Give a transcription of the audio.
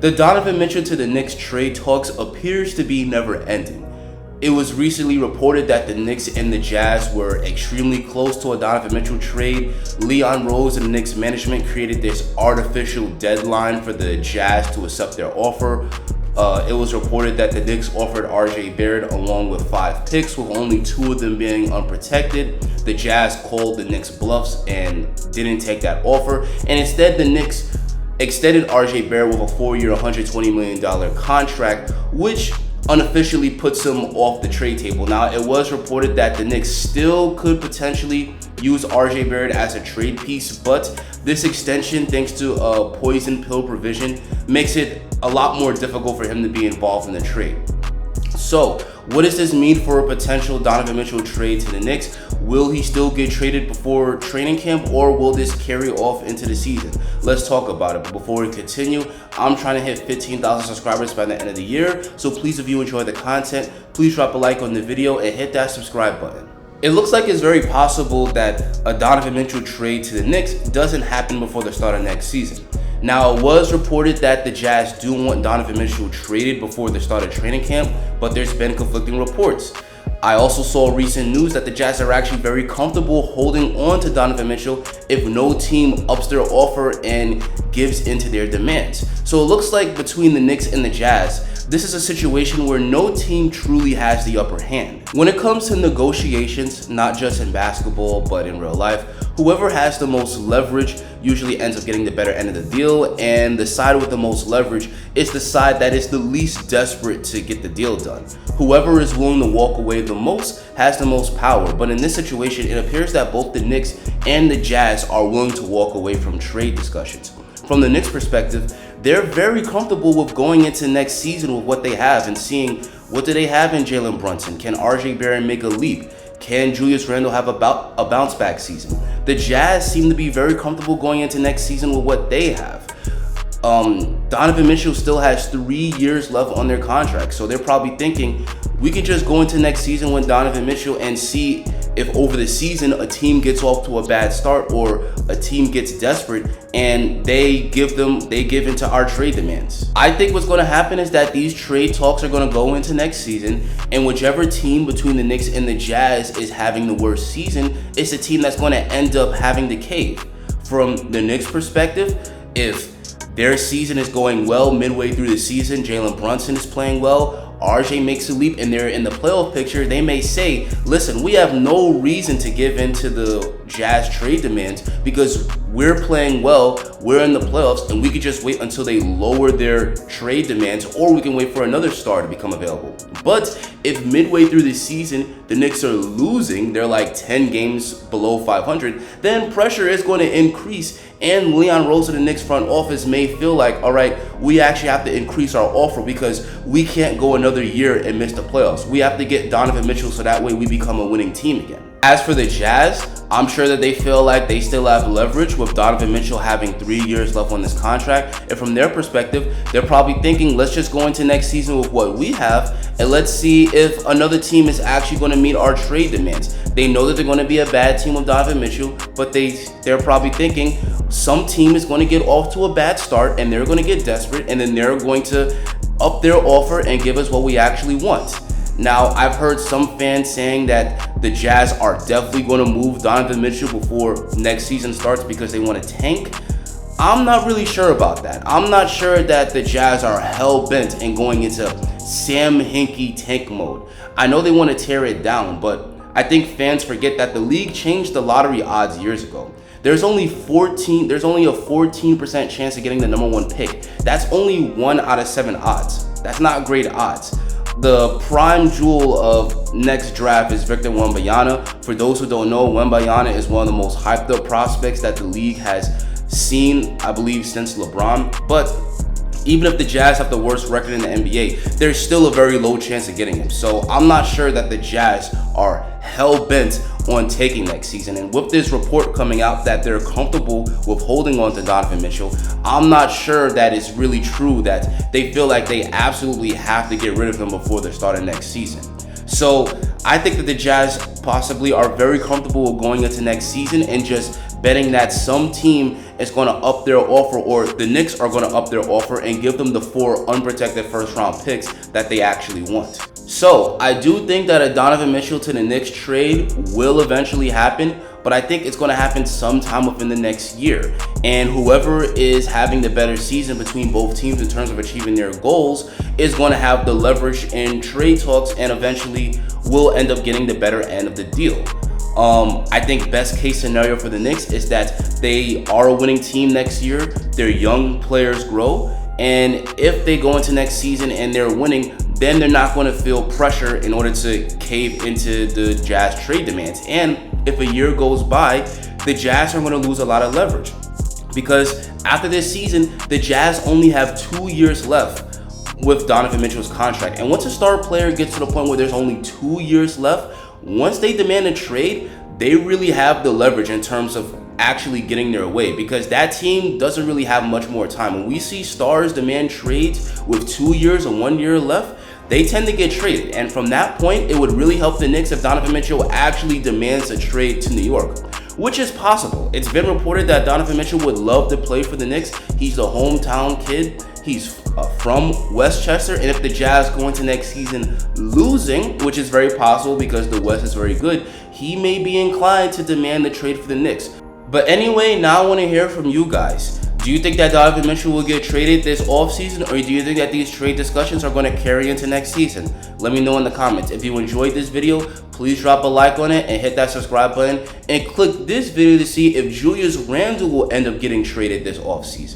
The Donovan Mitchell to the Knicks trade talks appears to be never ending. It was recently reported that the Knicks and the Jazz were extremely close to a Donovan Mitchell trade. Leon Rose and the Knicks management created this artificial deadline for the Jazz to accept their offer. It was reported that the Knicks offered Barrett along with 5 picks, with only 2 of them being unprotected. The Jazz called the Knicks bluffs and didn't take that offer, and instead the Knicks extended Barrett with a 4-year, $120 million contract, which unofficially puts him off the trade table. Now, it was reported that the Knicks still could potentially use Barrett as a trade piece, but this extension, thanks to a poison pill provision, makes it a lot more difficult for him to be involved in the trade. So, what does this mean for a potential Donovan Mitchell trade to the Knicks? Will he still get traded before training camp, or will this carry off into the season? Let's talk about it. But before we continue, I'm trying to hit 15,000 subscribers by the end of the year. So please, if you enjoy the content, please drop a like on the video and hit that subscribe button. It looks like it's very possible that a Donovan Mitchell trade to the Knicks doesn't happen before the start of next season. Now, it was reported that the Jazz do want Donovan Mitchell traded before the start of training camp, but there's been conflicting reports. I also saw recent news that the Jazz are actually very comfortable holding on to Donovan Mitchell if no team ups their offer and gives into their demands. So it looks like between the Knicks and the Jazz, this is a situation where no team truly has the upper hand. When it comes to negotiations, not just in basketball, but in real life, whoever has the most leverage usually ends up getting the better end of the deal, and the side with the most leverage is the side that is the least desperate to get the deal done. Whoever is willing to walk away the most has the most power, but in this situation, it appears that both the Knicks and the Jazz are willing to walk away from trade discussions. From the Knicks' perspective, they're very comfortable with going into next season with what they have and seeing what do they have in Jalen Brunson. Can Barrett make a leap? Can Julius Randle have a bounce back season? The Jazz seem to be very comfortable going into next season with what they have. Donovan Mitchell still has 3 years left on their contract, so they're probably thinking we could just go into next season with Donovan Mitchell and see if over the season a team gets off to a bad start or a team gets desperate and they give into our trade demands. I think what's going to happen is that these trade talks are going to go into next season, and whichever team between the Knicks and the Jazz is having the worst season is the team that's going to end up having the cave. From the Knicks' perspective, if their season is going well midway through the season, Jalen Brunson is playing well, RJ makes a leap, and they're in the playoff picture, they may say, listen, we have no reason to give in to the Jazz trade demands because we're playing well, we're in the playoffs, and we could just wait until they lower their trade demands, or we can wait for another star to become available. But if midway through the season, the Knicks are losing, they're like 10 games below 500, then pressure is going to increase, and Leon Rose and the Knicks front office may feel like, all right, we actually have to increase our offer because we can't go another year and miss the playoffs. We have to get Donovan Mitchell so that way we become a winning team again. As for the Jazz, I'm sure that they feel like they still have leverage with Donovan Mitchell having 3 years left on this contract. And from their perspective, they're probably thinking, let's just go into next season with what we have and let's see if another team is actually going to meet our trade demands. They know that they're going to be a bad team with Donovan Mitchell, but they're probably thinking some team is going to get off to a bad start and they're going to get desperate, and then they're going to up their offer and give us what we actually want. Now, I've heard some fans saying that the Jazz are definitely going to move Donovan Mitchell before next season starts because they want to tank. I'm not really sure about that. I'm not sure that the Jazz are hell-bent in going into Sam Hinkie tank mode. I know they want to tear it down, but I think fans forget that the league changed the lottery odds years ago. There's only a 14% chance of getting the #1 pick. That's only 1 out of 7 odds. That's not great odds. The prime jewel of next draft is Victor Wembanyama. For those who don't know, Wembanyama is one of the most hyped up prospects that the league has seen, I believe, since LeBron. But even if the Jazz have the worst record in the NBA, there's still a very low chance of getting him. So I'm not sure that the Jazz are hell-bent on taking next season. And with this report coming out that they're comfortable with holding on to Donovan Mitchell, I'm not sure that it's really true that they feel like they absolutely have to get rid of him before the start of next season. So I think that the Jazz possibly are very comfortable with going into next season and just betting that some team is going to up their offer, or the Knicks are going to up their offer and give them the 4 unprotected first-round picks that they actually want. So I do think that a Donovan Mitchell to the Knicks trade will eventually happen, but I think it's going to happen sometime within the next year. And whoever is having the better season between both teams in terms of achieving their goals is going to have the leverage in trade talks and eventually will end up getting the better end of the deal. I think best case scenario for the Knicks is that they are a winning team next year, their young players grow, and if they go into next season and they're winning, then they're not going to feel pressure in order to cave into the Jazz trade demands. And if a year goes by, the Jazz are going to lose a lot of leverage, because after this season, the Jazz only have 2 years left with Donovan Mitchell's contract. And once a star player gets to the point where there's only 2 years left, once they demand a trade, they really have the leverage in terms of actually getting their way, because that team doesn't really have much more time. When we see stars demand trades with 2 years or 1 year left, they tend to get traded. And from that point, it would really help the Knicks if Donovan Mitchell actually demands a trade to New York, which is possible. It's been reported that Donovan Mitchell would love to play for the Knicks. He's a hometown kid. He's from Westchester, and if the Jazz go into next season losing, which is very possible because the West is very good, he may be inclined to demand the trade for the Knicks. But anyway, now I want to hear from you guys. Do you think that Donovan Mitchell will get traded this offseason, or do you think that these trade discussions are going to carry into next season? Let me know in the comments. If you enjoyed this video, please drop a like on it and hit that subscribe button, and click this video to see if Julius Randle will end up getting traded this offseason.